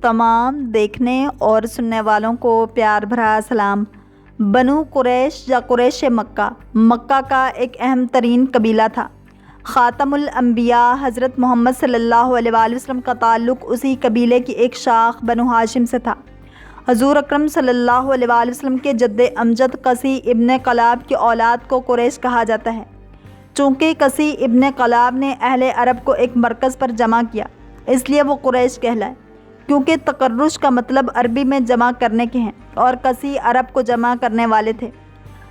تمام دیکھنے اور سننے والوں کو پیار بھرا سلام۔ بنو قریش یا قریش مکہ، مکہ کا ایک اہم ترین قبیلہ تھا۔ خاتم الانبیاء حضرت محمد صلی اللہ علیہ وآلہ وسلم کا تعلق اسی قبیلے کی ایک شاخ بنو ہاشم سے تھا۔ حضور اکرم صلی اللہ علیہ وآلہ وسلم کے جد امجد قصی ابن کلاب کی اولاد کو قریش کہا جاتا ہے۔ چونکہ قصی ابن کلاب نے اہل عرب کو ایک مرکز پر جمع کیا، اس لیے وہ قریش کہلائے۔ کیونکہ تقرش کا مطلب عربی میں جمع کرنے کے ہیں اور قصی عرب کو جمع کرنے والے تھے۔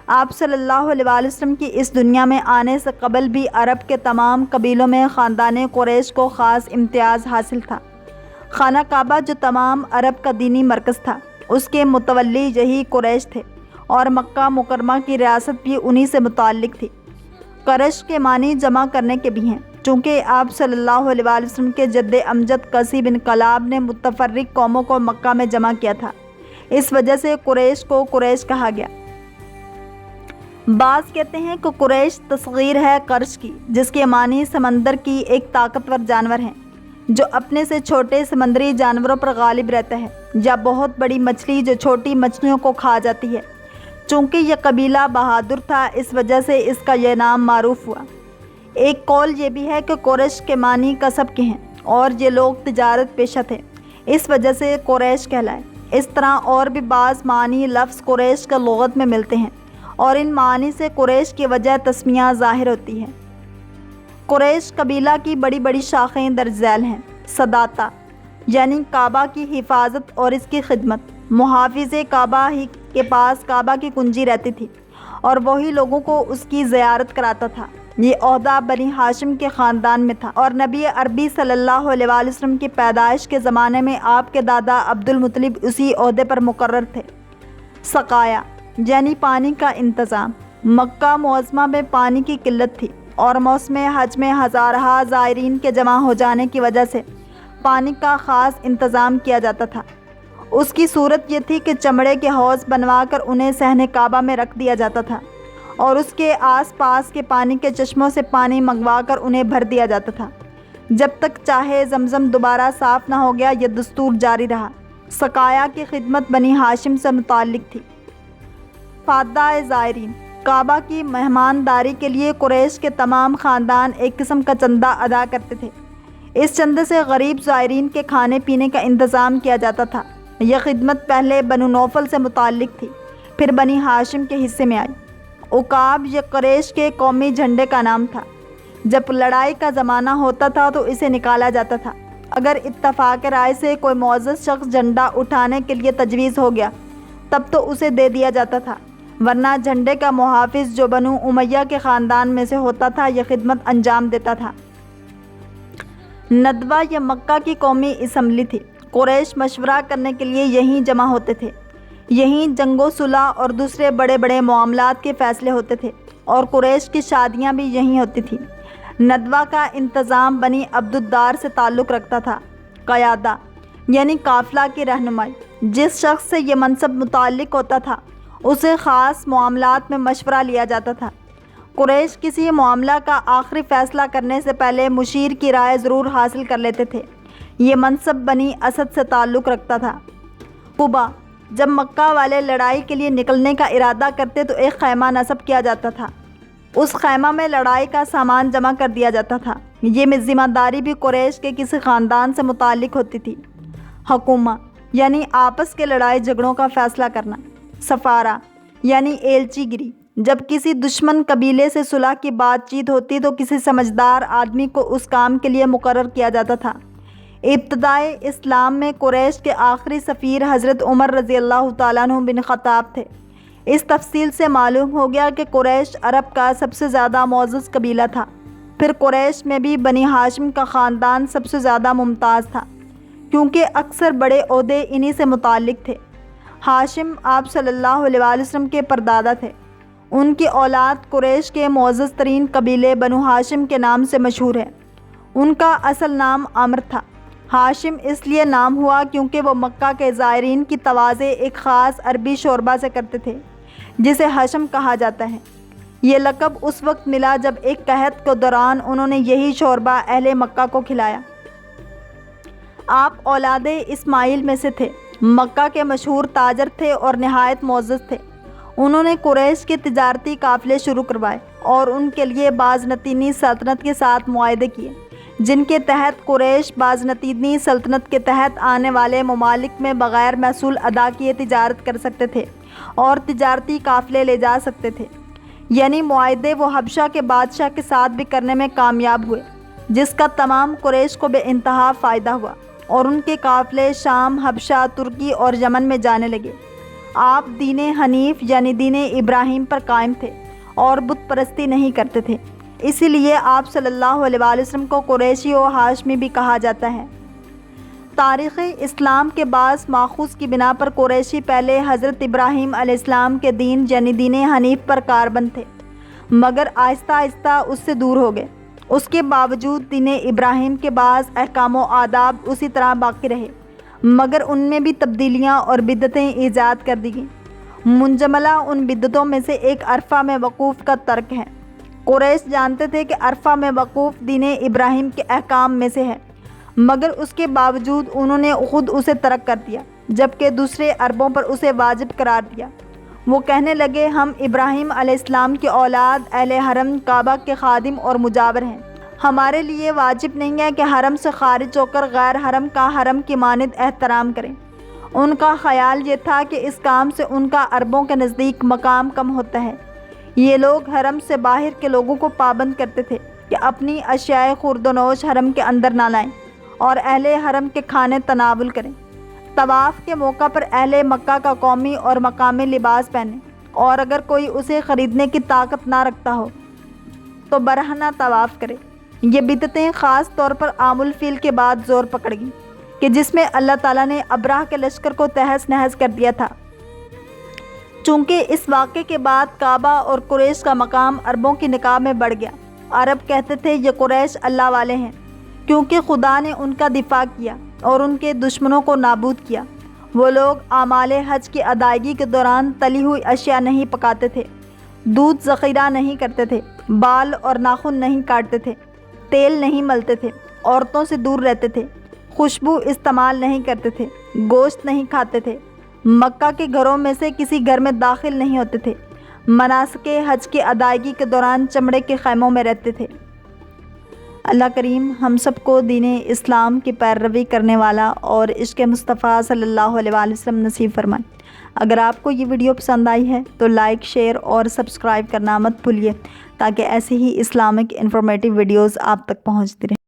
آپ صلی اللہ علیہ وآلہ وسلم کی اس دنیا میں آنے سے قبل بھی عرب کے تمام قبیلوں میں خاندان قریش کو خاص امتیاز حاصل تھا۔ خانہ کعبہ جو تمام عرب کا دینی مرکز تھا، اس کے متولی یہی قریش تھے اور مکہ مکرمہ کی ریاست بھی انہی سے متعلق تھی۔ قریش کے معنی جمع کرنے کے بھی ہیں، چونکہ آپ صلی اللہ علیہ وآلہ وسلم کے جد امجد قصی بن کلاب نے متفرق قوموں کو مکہ میں جمع کیا تھا، اس وجہ سے قریش کو قریش کہا گیا۔ بعض کہتے ہیں کہ قریش تصغیر ہے قرش کی، جس کے معنی سمندر کی ایک طاقتور جانور ہیں جو اپنے سے چھوٹے سمندری جانوروں پر غالب رہتا ہے، یا بہت بڑی مچھلی جو چھوٹی مچھلیوں کو کھا جاتی ہے۔ چونکہ یہ قبیلہ بہادر تھا، اس وجہ سے اس کا یہ نام معروف ہوا۔ ایک قول یہ بھی ہے کہ قریش کے معنی کسب کے ہیں اور یہ لوگ تجارت پیشہ تھے، اس وجہ سے قریش کہلائے۔ اس طرح اور بھی بعض معنی لفظ قریش کا لغت میں ملتے ہیں اور ان معنی سے قریش کی وجہ تسمیہ ظاہر ہوتی ہے۔ قریش قبیلہ کی بڑی بڑی شاخیں درج ذیل ہیں۔ صداطہ یعنی کعبہ کی حفاظت اور اس کی خدمت۔ محافظ کعبہ ہی کے پاس کعبہ کی کنجی رہتی تھی اور وہی لوگوں کو اس کی زیارت کراتا تھا۔ یہ عہدہ بنی ہاشم کے خاندان میں تھا اور نبی عربی صلی اللہ علیہ وآلہ وسلم کی پیدائش کے زمانے میں آپ کے دادا عبد المطلب اسی عہدے پر مقرر تھے۔ سقایا یعنی پانی کا انتظام۔ مکہ معظمہ میں پانی کی قلت تھی اور موسم حج میں ہزارہ زائرین کے جمع ہو جانے کی وجہ سے پانی کا خاص انتظام کیا جاتا تھا۔ اس کی صورت یہ تھی کہ چمڑے کے حوض بنوا کر انہیں صحن کعبہ میں رکھ دیا جاتا تھا اور اس کے آس پاس کے پانی کے چشموں سے پانی منگوا کر انہیں بھر دیا جاتا تھا جب تک چاہے زمزم دوبارہ صاف نہ ہو گیا۔ یہ دستور جاری رہا۔ سقایا کی خدمت بنی ہاشم سے متعلق تھی۔ فادہ زائرین، کعبہ کی مہمانداری کے لیے قریش کے تمام خاندان ایک قسم کا چندہ ادا کرتے تھے۔ اس چندے سے غریب زائرین کے کھانے پینے کا انتظام کیا جاتا تھا۔ یہ خدمت پہلے بنو نوفل سے متعلق تھی، پھر بنی ہاشم کے حصے میں آئی۔ عقاب یہ قریش کے قومی جھنڈے کا نام تھا۔ جب لڑائی کا زمانہ ہوتا تھا تو اسے نکالا جاتا تھا۔ اگر اتفاق رائے سے کوئی معزز شخص جھنڈا اٹھانے کے لیے تجویز ہو گیا تب تو اسے دے دیا جاتا تھا، ورنہ جھنڈے کا محافظ جو بنو امیہ کے خاندان میں سے ہوتا تھا یہ خدمت انجام دیتا تھا۔ ندوہ یہ مکہ کی قومی اسمبلی تھی۔ قریش مشورہ کرنے کے لیے یہیں جمع ہوتے تھے۔ یہیں جنگ و صلح اور دوسرے بڑے بڑے معاملات کے فیصلے ہوتے تھے اور قریش کی شادیاں بھی یہیں ہوتی تھیں۔ ندوہ کا انتظام بنی عبدالدار سے تعلق رکھتا تھا۔ قیادہ یعنی قافلہ کی رہنمائی۔ جس شخص سے یہ منصب متعلق ہوتا تھا اسے خاص معاملات میں مشورہ لیا جاتا تھا۔ قریش کسی معاملہ کا آخری فیصلہ کرنے سے پہلے مشیر کی رائے ضرور حاصل کر لیتے تھے۔ یہ منصب بنی اسد سے تعلق رکھتا تھا۔ قبا جب مکہ والے لڑائی کے لیے نکلنے کا ارادہ کرتے تو ایک خیمہ نصب کیا جاتا تھا۔ اس خیمہ میں لڑائی کا سامان جمع کر دیا جاتا تھا۔ یہ ذمہ داری بھی قریش کے کسی خاندان سے متعلق ہوتی تھی۔ حکومہ یعنی آپس کے لڑائی جھگڑوں کا فیصلہ کرنا۔ سفارہ یعنی ایلچی گری۔ جب کسی دشمن قبیلے سے صلح کی بات چیت ہوتی تو کسی سمجھدار آدمی کو اس کام کے لیے مقرر کیا جاتا تھا۔ ابتدائے اسلام میں قریش کے آخری سفیر حضرت عمر رضی اللہ تعالیٰ عنہ بن خطاب تھے۔ اس تفصیل سے معلوم ہو گیا کہ قریش عرب کا سب سے زیادہ معزز قبیلہ تھا۔ پھر قریش میں بھی بنی ہاشم کا خاندان سب سے زیادہ ممتاز تھا، کیونکہ اکثر بڑے عہدے انہی سے متعلق تھے۔ ہاشم آپ صلی اللہ علیہ وآلہ وسلم کے پردادا تھے۔ ان کی اولاد قریش کے معزز ترین قبیلے بنو ہاشم کے نام سے مشہور ہے۔ ان کا اصل نام عمر تھا۔ ہاشم اس لیے نام ہوا کیونکہ وہ مکہ کے زائرین کی تواضع ایک خاص عربی شوربہ سے کرتے تھے جسے حشم کہا جاتا ہے۔ یہ لقب اس وقت ملا جب ایک قحط کے دوران انہوں نے یہی شوربہ اہل مکہ کو کھلایا۔ آپ اولاد اسماعیل میں سے تھے، مکہ کے مشہور تاجر تھے اور نہایت معزز تھے۔ انہوں نے قریش کے تجارتی قافلے شروع کروائے اور ان کے لیے بازنطینی سلطنت کے ساتھ معاہدے کیے، جن کے تحت قریش بازنطینی سلطنت کے تحت آنے والے ممالک میں بغیر محصول ادا کیے تجارت کر سکتے تھے اور تجارتی قافلے لے جا سکتے تھے۔ یعنی معاہدے وہ حبشہ کے بادشاہ کے ساتھ بھی کرنے میں کامیاب ہوئے، جس کا تمام قریش کو بے انتہا فائدہ ہوا اور ان کے قافلے شام، حبشہ، ترکی اور یمن میں جانے لگے۔ آپ دین حنیف یعنی دین ابراہیم پر قائم تھے اور بت پرستی نہیں کرتے تھے، اسی لیے آپ صلی اللہ علیہ وآلہ وسلم کو قریشی و ہاشمی بھی کہا جاتا ہے۔ تاریخ اسلام کے بعض ماخوذ کی بنا پر قریشی پہلے حضرت ابراہیم علیہ السلام کے دین یعنی دین حنیف پر کاربند تھے، مگر آہستہ آہستہ اس سے دور ہو گئے۔ اس کے باوجود دین ابراہیم کے بعض احکام و آداب اسی طرح باقی رہے، مگر ان میں بھی تبدیلیاں اور بدعتیں ایجاد کر دی گئیں۔ منجملہ ان بدعتوں میں سے ایک عرفہ میں وقوف کا ترک ہے۔ قریش جانتے تھے کہ عرفہ میں وقوف دین ابراہیم کے احکام میں سے ہے، مگر اس کے باوجود انہوں نے خود اسے ترک کر دیا، جبکہ دوسرے عربوں پر اسے واجب قرار دیا۔ وہ کہنے لگے ہم ابراہیم علیہ السلام کی اولاد، اہل حرم، کعبہ کے خادم اور مجاور ہیں، ہمارے لیے واجب نہیں ہے کہ حرم سے خارج ہو کر غیر حرم کا حرم کی مانند احترام کریں۔ ان کا خیال یہ تھا کہ اس کام سے ان کا عربوں کے نزدیک مقام کم ہوتا ہے۔ یہ لوگ حرم سے باہر کے لوگوں کو پابند کرتے تھے کہ اپنی اشیاء خورد و نوش حرم کے اندر نہ لائیں اور اہل حرم کے کھانے تناول کریں۔ طواف کے موقع پر اہل مکہ کا قومی اور مقامی لباس پہنیں، اور اگر کوئی اسے خریدنے کی طاقت نہ رکھتا ہو تو برہنہ طواف کرے۔ یہ بدعتیں خاص طور پر عام الفیل کے بعد زور پکڑ گئیں کہ جس میں اللہ تعالیٰ نے ابرہہ کے لشکر کو تہس نہس کر دیا تھا۔ چونکہ اس واقعے کے بعد کعبہ اور قریش کا مقام عربوں کی نگاہ میں بڑھ گیا۔ عرب کہتے تھے یہ قریش اللہ والے ہیں، کیونکہ خدا نے ان کا دفاع کیا اور ان کے دشمنوں کو نابود کیا۔ وہ لوگ اعمال حج کی ادائیگی کے دوران تلی ہوئی اشیاء نہیں پکاتے تھے، دودھ ذخیرہ نہیں کرتے تھے، بال اور ناخن نہیں کاٹتے تھے، تیل نہیں ملتے تھے، عورتوں سے دور رہتے تھے، خوشبو استعمال نہیں کرتے تھے، گوشت نہیں کھاتے تھے، مکہ کے گھروں میں سے کسی گھر میں داخل نہیں ہوتے تھے، مناسک حج کی ادائیگی کے دوران چمڑے کے خیموں میں رہتے تھے۔ اللہ کریم ہم سب کو دین اسلام کی پیروی کرنے والا اور عشق مصطفیٰ صلی اللہ علیہ وآلہ وسلم نصیب فرمائے۔ اگر آپ کو یہ ویڈیو پسند آئی ہے تو لائک، شیئر اور سبسکرائب کرنا مت بھولیے، تاکہ ایسے ہی اسلامک انفارمیٹیو ویڈیوز آپ تک پہنچتی رہیں۔